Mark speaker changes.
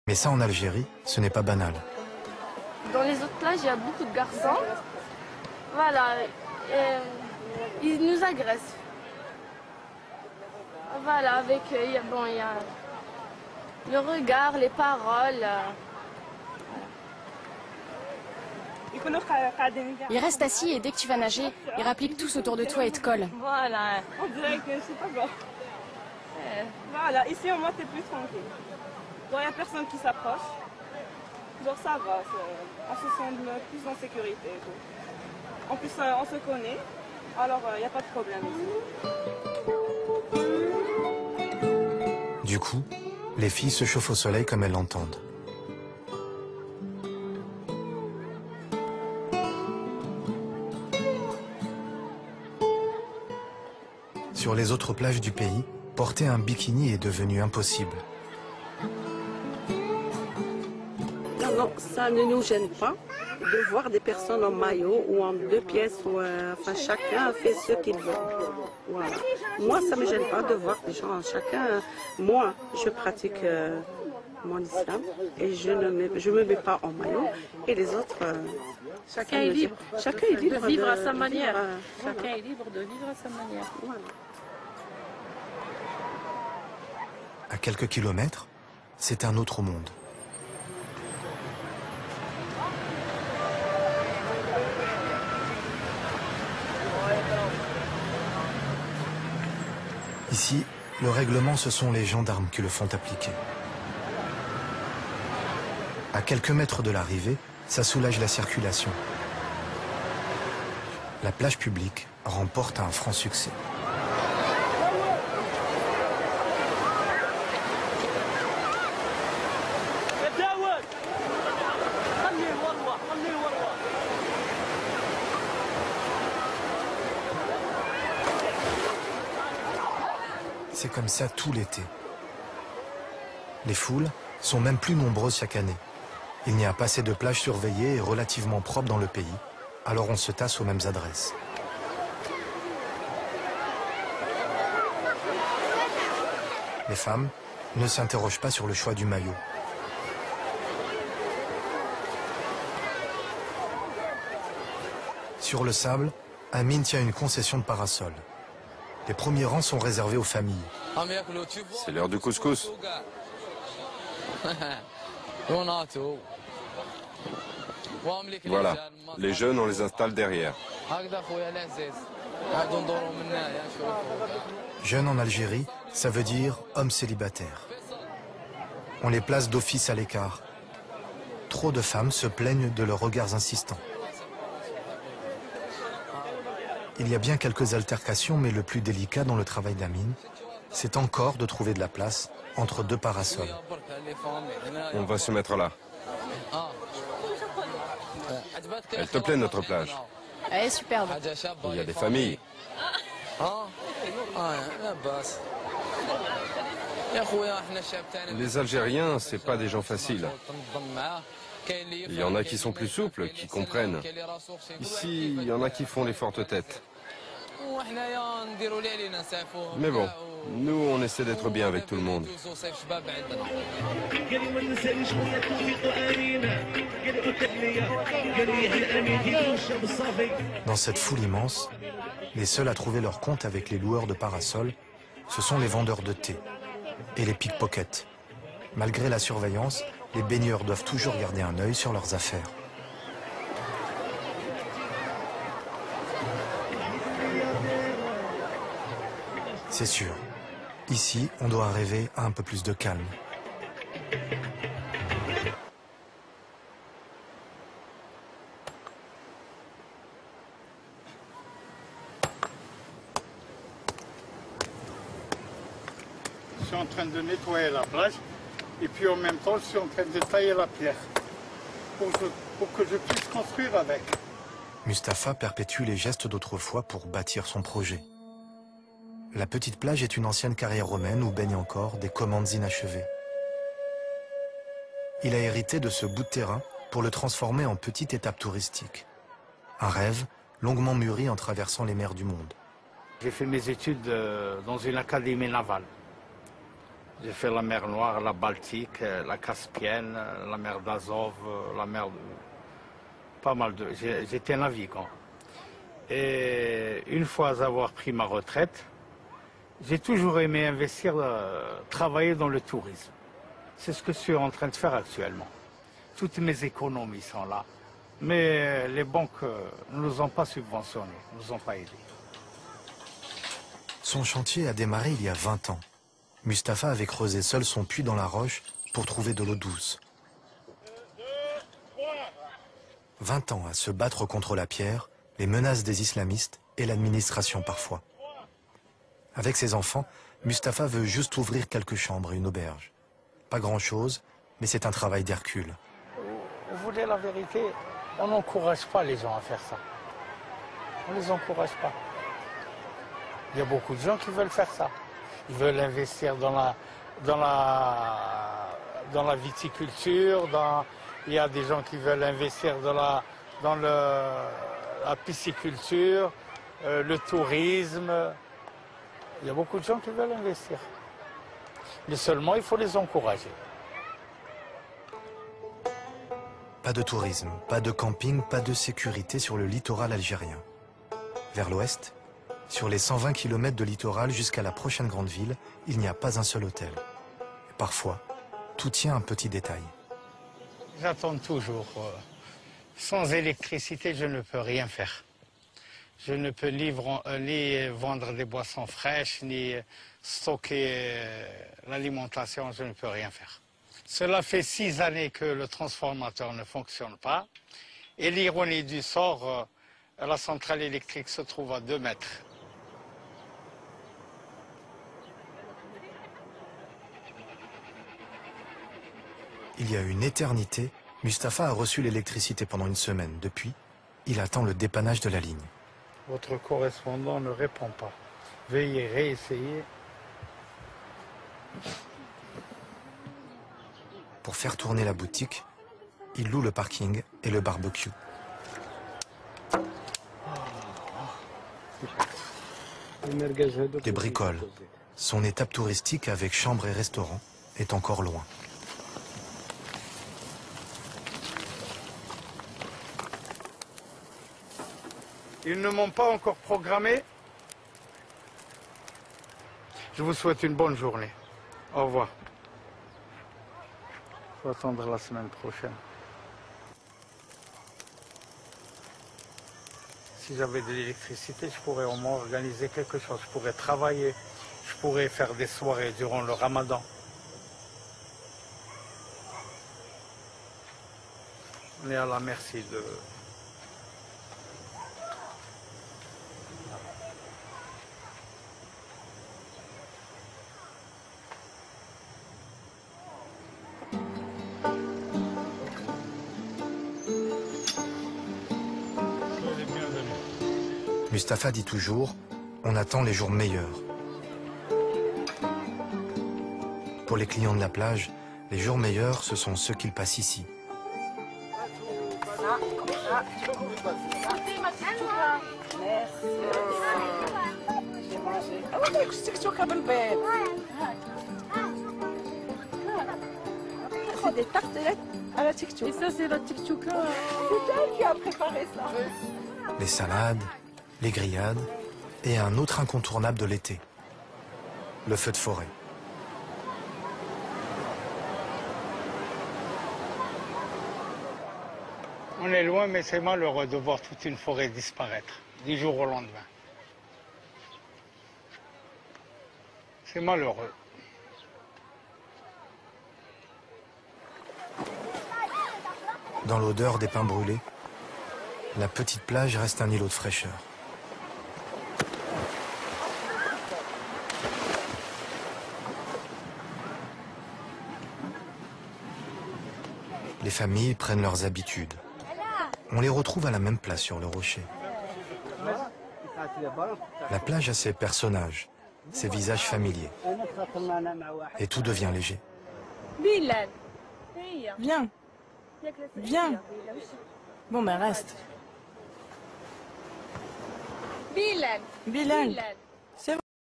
Speaker 1: Mais ça, en Algérie, ce n'est pas banal.
Speaker 2: Dans les autres plages, il y a beaucoup de garçons. Voilà, ils nous agressent. Voilà, avec, il y a le regard, les paroles.
Speaker 3: Ils restent assis et dès que tu vas nager, ils rappliquent tous autour de toi et te collent.
Speaker 2: Voilà.
Speaker 4: On dirait que c'est pas bon. Voilà, ici au moins t'es plus tranquille. Genre, il n'y a personne qui s'approche. Genre, ça va, on se sent plus en sécurité. Et tout. En plus, on se connaît, alors il n'y a pas de problème ici.
Speaker 1: Du coup, les filles se chauffent au soleil comme elles l'entendent. Sur les autres plages du pays, porter un bikini est devenu impossible.
Speaker 5: Non, ça ne nous gêne pas de voir des personnes en maillot ou en deux pièces. Enfin, chacun fait ce qu'il veut. Voilà. Moi, ça ne me gêne pas de voir des gens, chacun. Moi, je pratique mon islam et je ne me mets pas en maillot. Et les autres,
Speaker 3: Chacun est libre.
Speaker 5: Chacun est libre
Speaker 3: de vivre à sa manière.
Speaker 5: Chacun est libre de vivre à sa manière. Voilà.
Speaker 1: À quelques kilomètres, c'est un autre monde. Ici, le règlement, ce sont les gendarmes qui le font appliquer. À quelques mètres de l'arrivée, ça soulage la circulation. La plage publique remporte un franc succès. C'est comme ça tout l'été. Les foules sont même plus nombreuses chaque année. Il n'y a pas assez de plages surveillées et relativement propres dans le pays, alors on se tasse aux mêmes adresses. Les femmes ne s'interrogent pas sur le choix du maillot. Sur le sable, Amine tient une concession de parasol. Les premiers rangs sont réservés aux familles.
Speaker 6: C'est l'heure du couscous. Voilà, les jeunes, on les installe derrière.
Speaker 1: Jeunes en Algérie, ça veut dire hommes célibataires. On les place d'office à l'écart. Trop de femmes se plaignent de leurs regards insistants. Il y a bien quelques altercations, mais le plus délicat dans le travail d'Amine, c'est encore de trouver de la place entre deux parasols.
Speaker 6: On va se mettre là. Elle te plaît notre plage?
Speaker 3: Elle est superbe.
Speaker 6: Il y a des familles. Les Algériens, c'est pas des gens faciles. Il y en a qui sont plus souples, qui comprennent. Ici, il y en a qui font les fortes têtes. Mais bon, nous, on essaie d'être bien avec tout le monde.
Speaker 1: Dans cette foule immense, les seuls à trouver leur compte avec les loueurs de parasols, ce sont les vendeurs de thé et les pickpockets. Malgré la surveillance, les baigneurs doivent toujours garder un œil sur leurs affaires. C'est sûr, ici, on doit rêver à un peu plus de calme.
Speaker 7: Je suis en train de nettoyer la plage et puis en même temps, je suis en train de tailler la pierre pour que je puisse construire avec.
Speaker 1: Mustapha perpétue les gestes d'autrefois pour bâtir son projet. La petite plage est une ancienne carrière romaine où baignent encore des commandes inachevées. Il a hérité de ce bout de terrain pour le transformer en petite étape touristique. Un rêve longuement mûri en traversant les mers du monde.
Speaker 7: J'ai fait mes études dans une académie navale. J'ai fait la mer Noire, la Baltique, la Caspienne, la mer d'Azov, la mer de... Pas mal de... J'étais navigant. Et une fois avoir pris ma retraite, j'ai toujours aimé investir, travailler dans le tourisme. C'est ce que je suis en train de faire actuellement. Toutes mes économies sont là. Mais les banques ne nous ont pas subventionnés, ne nous ont pas aidés.
Speaker 1: Son chantier a démarré il y a 20 ans. Mustapha avait creusé seul son puits dans la roche pour trouver de l'eau douce. 20 ans à se battre contre la pierre, les menaces des islamistes et l'administration parfois. Avec ses enfants, Mustapha veut juste ouvrir quelques chambres et une auberge. Pas grand-chose, mais c'est un travail d'Hercule.
Speaker 7: Vous voulez la vérité, on n'encourage pas les gens à faire ça. On ne les encourage pas. Il y a beaucoup de gens qui veulent faire ça. Ils veulent investir dans la viticulture, il y a des gens qui veulent investir dans la pisciculture, le tourisme. Il y a beaucoup de gens qui veulent investir. Mais seulement, il faut les encourager.
Speaker 1: Pas de tourisme, pas de camping, pas de sécurité sur le littoral algérien. Vers l'ouest, sur les 120 km de littoral jusqu'à la prochaine grande ville, il n'y a pas un seul hôtel. Et parfois, tout tient à un petit détail.
Speaker 7: J'attends toujours. Sans électricité, je ne peux rien faire. Je ne peux ni vendre des boissons fraîches, ni stocker l'alimentation, je ne peux rien faire. Cela fait 6 années que le transformateur ne fonctionne pas. Et l'ironie du sort, la centrale électrique se trouve à 2 mètres.
Speaker 1: Il y a une éternité, Mustapha a reçu l'électricité pendant une semaine. Depuis, il attend le dépannage de la ligne.
Speaker 7: Votre correspondant ne répond pas. Veuillez réessayer.
Speaker 1: Pour faire tourner la boutique, il loue le parking et le barbecue. Des bricoles. Son étape touristique avec chambre et restaurant est encore loin.
Speaker 7: Ils ne m'ont pas encore programmé. Je vous souhaite une bonne journée. Au revoir. Il faut attendre la semaine prochaine. Si j'avais de l'électricité, je pourrais au moins organiser quelque chose. Je pourrais travailler. Je pourrais faire des soirées durant le ramadan. On est à la merci de...
Speaker 1: Mustapha dit toujours, on attend les jours meilleurs. Pour les clients de la plage, les jours meilleurs, ce sont ceux qu'ils passent ici.
Speaker 5: C'est des tartelettes à la tiktouk.
Speaker 2: Et ça, c'est la tiktouk.
Speaker 5: C'est elle qui a préparé ça.
Speaker 1: Les salades, les grillades et un autre incontournable de l'été, le feu de forêt.
Speaker 7: On est loin, mais c'est malheureux de voir toute une forêt disparaître du jour au lendemain. C'est malheureux.
Speaker 1: Dans l'odeur des pins brûlés, la petite plage reste un îlot de fraîcheur. Les familles prennent leurs habitudes. On les retrouve à la même place sur le rocher. La plage a ses personnages, ses visages familiers. Et tout devient léger.
Speaker 3: Viens. Viens. Bon, ben reste. Bilal.